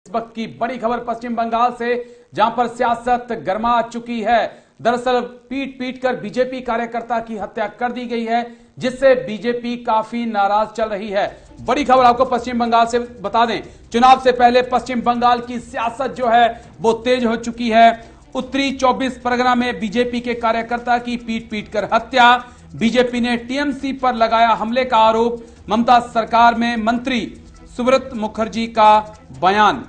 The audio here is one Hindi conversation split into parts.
इस वक्त की बड़ी खबर पश्चिम बंगाल से, जहां पर सियासत गर्मा चुकी है। दरअसल पीट पीट कर बीजेपी कार्यकर्ता की हत्या कर दी गई है, जिससे बीजेपी काफी नाराज चल रही है। बड़ी खबर आपको पश्चिम बंगाल से बता दें, चुनाव से पहले पश्चिम बंगाल की सियासत जो है वो तेज हो चुकी है। उत्तरी 24 परगना में बीजेपी के कार्यकर्ता की पीट पीट कर हत्या। बीजेपी ने टीएमसी पर लगाया हमले का आरोप। ममता सरकार में मंत्री सुब्रत मुखर्जी का बयान।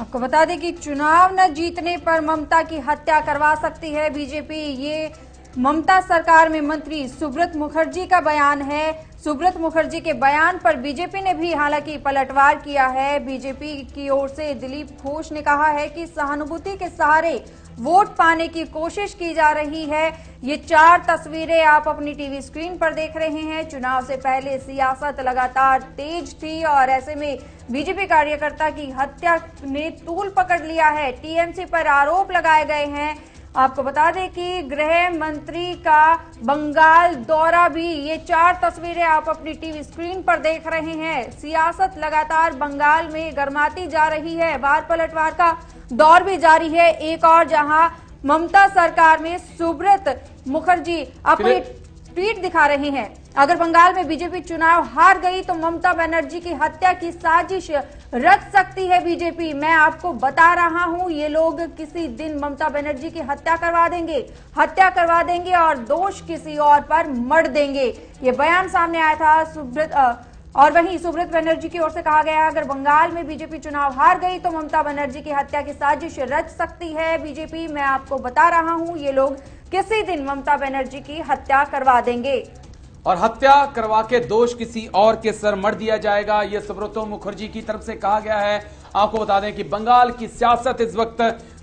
आपको बता दें कि चुनाव न जीतने पर ममता की हत्या करवा सकती है बीजेपी। ये ममता सरकार में मंत्री सुब्रत मुखर्जी का बयान है। सुब्रत मुखर्जी के बयान पर बीजेपी ने भी हालांकि पलटवार किया है। बीजेपी की ओर से दिलीप घोष ने कहा है कि सहानुभूति के सहारे वोट पाने की कोशिश की जा रही है। ये 4 तस्वीरें आप अपनी टीवी स्क्रीन पर देख रहे हैं। चुनाव से पहले सियासत लगातार तेज थी और ऐसे में बीजेपी कार्यकर्ता की हत्या ने तूल पकड़ लिया है। टीएमसी पर आरोप लगाए गए हैं। आपको बता दें कि गृह मंत्री का बंगाल दौरा भी, ये 4 तस्वीरें आप अपनी टीवी स्क्रीन पर देख रहे हैं। सियासत लगातार बंगाल में गर्माती जा रही है। वार पलटवार का दौर भी जारी है। एक और जहां ममता सरकार में सुब्रत मुखर्जी अपनी ट्वीट दिखा रहे हैं। अगर बंगाल में बीजेपी चुनाव हार गई तो ममता बनर्जी की हत्या की साजिश रच सकती है बीजेपी। मैं आपको बता रहा हूं, ये लोग किसी दिन ममता बनर्जी की हत्या करवा देंगे और दोष किसी और पर मढ़ देंगे। ये बयान सामने आया था और वहीं सुब्रत बनर्जी की ओर से कहा गया, अगर बंगाल में बीजेपी चुनाव हार गई तो ममता बनर्जी की हत्या की साजिश रच सकती है बीजेपी। मैं आपको बता रहा हूं, ये लोग किसी दिन ममता बनर्जी की हत्या करवा देंगे और हत्या करवा के दोष किसी और के सर मढ़ दिया जाएगा। यह सुब्रत मुखर्जी की तरफ से कहा गया है। आपको बता दें कि बंगाल की सियासत इस वक्त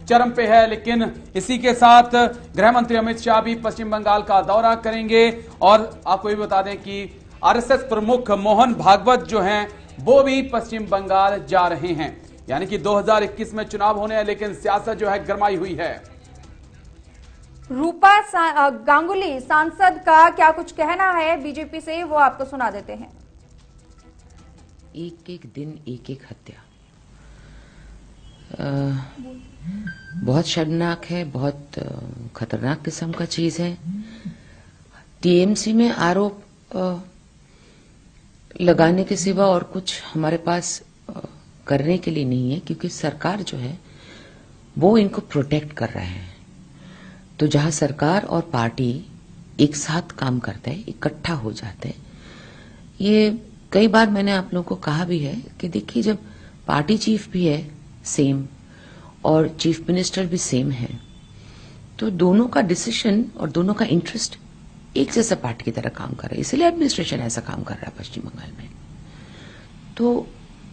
चरम पे है, लेकिन इसी के साथ गृह मंत्री अमित शाह भी पश्चिम बंगाल का दौरा करेंगे। और आपको ये बता दें कि आरएसएस प्रमुख मोहन भागवत जो हैं वो भी पश्चिम बंगाल जा रहे हैं। यानी कि 2021 में चुनाव होने हैं, लेकिन सियासत जो है गरमाई हुई है। रूपा गांगुली सांसद का क्या कुछ कहना है बीजेपी से, वो आपको सुना देते हैं। एक एक दिन एक एक हत्या बहुत शर्मनाक है, बहुत खतरनाक किस्म का चीज है। टीएमसी में आरोप लगाने के सिवा और कुछ हमारे पास करने के लिए नहीं है, क्योंकि सरकार जो है वो इनको प्रोटेक्ट कर रहे हैं। तो जहां सरकार और पार्टी एक साथ काम करते हैं, इकट्ठा हो जाते हैं, ये कई बार मैंने आप लोगों को कहा भी है कि देखिए, जब पार्टी चीफ भी है सेम और चीफ मिनिस्टर भी सेम है, तो दोनों का डिसीजन और दोनों का इंटरेस्ट एक जैसा पार्टी की तरह काम कर रहा है। इसलिए एडमिनिस्ट्रेशन ऐसा काम कर रहा है पश्चिम बंगाल में। तो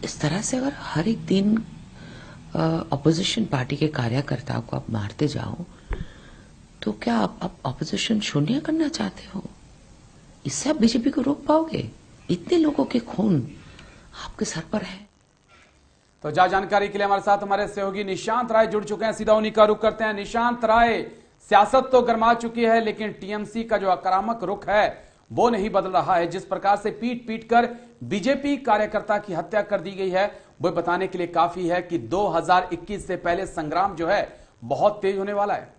इस तरह से अगर हर एक दिन अपोजिशन पार्टी के कार्यकर्ताओं को आप मारते जाओ, तो क्या आप अपोजिशन शून्य करना चाहते हो? इससे आप बीजेपी को रोक पाओगे? इतने लोगों के खून आपके सर पर है। तो जानकारी के लिए हमारे साथ हमारे सहयोगी निशांत राय जुड़ चुके हैं। सीधा उन्हीं का रुख करते हैं। निशांत राय, सियासत तो गर्मा चुकी है, लेकिन टीएमसी का जो आक्रामक रुख है वो नहीं बदल रहा है। जिस प्रकार से पीट पीट कर बीजेपी कार्यकर्ता की हत्या कर दी गई है, वो बताने के लिए काफी है कि 2021 से पहले संग्राम जो है बहुत तेज होने वाला है।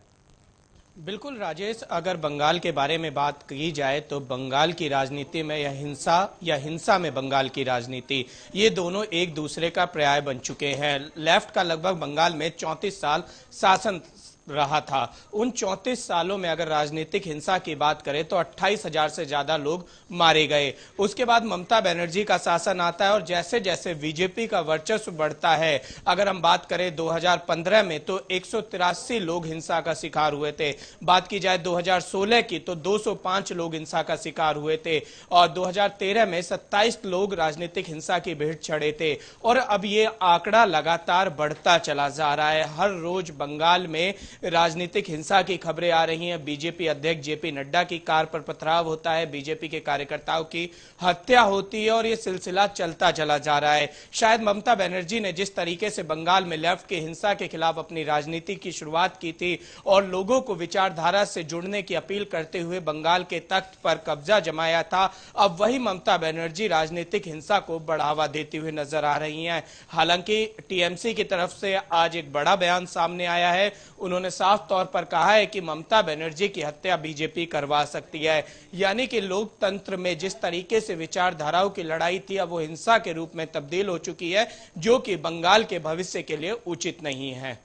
बिल्कुल राजेश, अगर बंगाल के बारे में बात की जाए तो बंगाल की राजनीति में या हिंसा में बंगाल की राजनीति, ये दोनों एक दूसरे का पर्याय बन चुके हैं। लेफ्ट का लगभग बंगाल में 34 साल शासन रहा था। उन 34 सालों में अगर राजनीतिक हिंसा की बात करें तो 28,000 से ज्यादा लोग मारे गए। उसके बाद ममता बनर्जी का शासन आता है और जैसे जैसे बीजेपी का वर्चस्व बढ़ता है, अगर हम बात करें 2015 में तो 183 लोग हिंसा का शिकार हुए थे। बात की जाए 2016 की तो 205 लोग हिंसा का शिकार हुए थे और 2013 में 27 लोग राजनीतिक हिंसा की भेंट चढ़े थे। और अब ये आंकड़ा लगातार बढ़ता चला जा रहा है। हर रोज बंगाल में राजनीतिक हिंसा की खबरें आ रही हैं। बीजेपी अध्यक्ष जेपी नड्डा की कार पर पथराव होता है, बीजेपी के कार्यकर्ताओं की हत्या होती है और ये सिलसिला चलता चला जा रहा है। शायद ममता बनर्जी ने जिस तरीके से बंगाल में लेफ्ट की हिंसा के खिलाफ अपनी राजनीति की शुरुआत की थी और लोगों को विचारधारा से जुड़ने की अपील करते हुए बंगाल के तख्त पर कब्जा जमाया था, अब वही ममता बनर्जी राजनीतिक हिंसा को बढ़ावा देती हुई नजर आ रही हैं। हालांकि टीएमसी की तरफ से आज एक बड़ा बयान सामने आया है। उन्होंने साफ तौर पर कहा है कि ममता बनर्जी की हत्या बीजेपी करवा सकती है, यानी कि लोकतंत्र में जिस तरीके से विचारधाराओं की लड़ाई थी अब वो हिंसा के रूप में तब्दील हो चुकी है, जो कि बंगाल के भविष्य के लिए उचित नहीं है।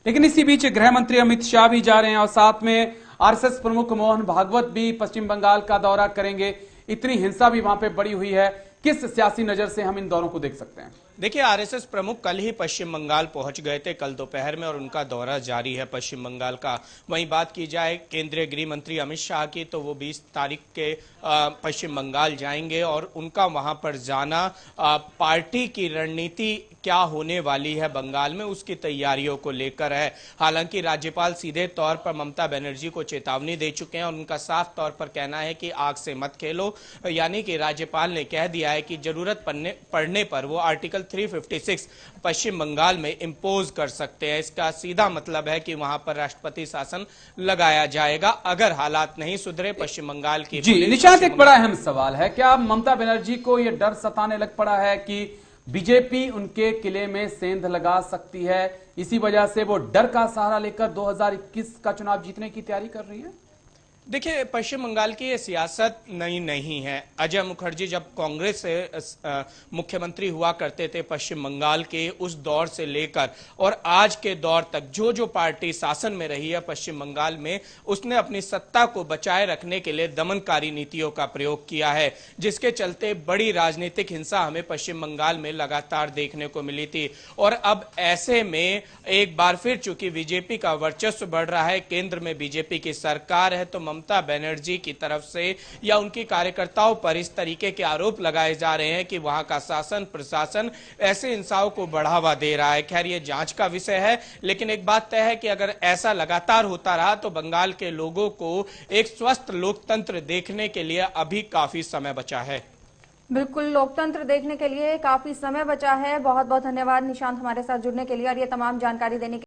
लेकिन इसी बीच गृह मंत्री अमित शाह भी जा रहे हैं और साथ में आरएसएस प्रमुख मोहन भागवत भी पश्चिम बंगाल का दौरा करेंगे। इतनी हिंसा भी वहां पे बढ़ी हुई है, किस सियासी नजर से हम इन दौरों को देख सकते हैं? देखिए, आरएसएस प्रमुख कल ही पश्चिम बंगाल पहुंच गए थे, कल दोपहर में, और उनका दौरा जारी है पश्चिम बंगाल का। वहीं बात की जाए केंद्रीय गृह मंत्री अमित शाह की, तो वो 20 तारीख के पश्चिम बंगाल जाएंगे और उनका वहां पर जाना पार्टी की रणनीति क्या होने वाली है बंगाल में उसकी तैयारियों को लेकर है। हालांकि राज्यपाल सीधे तौर पर ममता बनर्जी को चेतावनी दे चुके हैं और उनका साफ तौर पर कहना है कि आग से मत खेलो, यानी कि राज्यपाल ने कह दिया है कि जरूरत पड़ने पर वो आर्टिकल 356 पश्चिम बंगाल में इंपोज कर सकते हैं। इसका सीधा मतलब है कि वहां पर राष्ट्रपति शासन लगाया जाएगा अगर हालात नहीं सुधरे पश्चिम बंगाल की। जी निशांत, एक बड़ा अहम सवाल है, क्या ममता बनर्जी को यह डर सताने लग पड़ा है कि बीजेपी उनके किले में सेंध लगा सकती है, इसी वजह से वो डर का सहारा लेकर 2021 का चुनाव जीतने की तैयारी कर रही है? देखिए, पश्चिम बंगाल की ये सियासत नई नहीं है। अजय मुखर्जी जब कांग्रेस से मुख्यमंत्री हुआ करते थे पश्चिम बंगाल के, उस दौर से लेकर और आज के दौर तक जो जो पार्टी शासन में रही है पश्चिम बंगाल में, उसने अपनी सत्ता को बचाए रखने के लिए दमनकारी नीतियों का प्रयोग किया है, जिसके चलते बड़ी राजनीतिक हिंसा हमें पश्चिम बंगाल में लगातार देखने को मिली थी। और अब ऐसे में एक बार फिर चूंकि बीजेपी का वर्चस्व बढ़ रहा है, केंद्र में बीजेपी की सरकार है, तो ममता बनर्जी की तरफ से या उनकी कार्यकर्ताओं पर इस तरीके के आरोप लगाए जा रहे हैं कि वहां का शासन प्रशासन ऐसे हिंसाओं को बढ़ावा दे रहा है। खैर, ये जांच का विषय है, लेकिन एक बात तय है कि अगर ऐसा लगातार होता रहा तो बंगाल के लोगों को एक स्वस्थ लोकतंत्र देखने के लिए अभी काफी समय बचा है। बिल्कुल, लोकतंत्र देखने के लिए काफी समय बचा है। बहुत बहुत धन्यवाद निशांत हमारे साथ जुड़ने के लिए और ये तमाम जानकारी देने के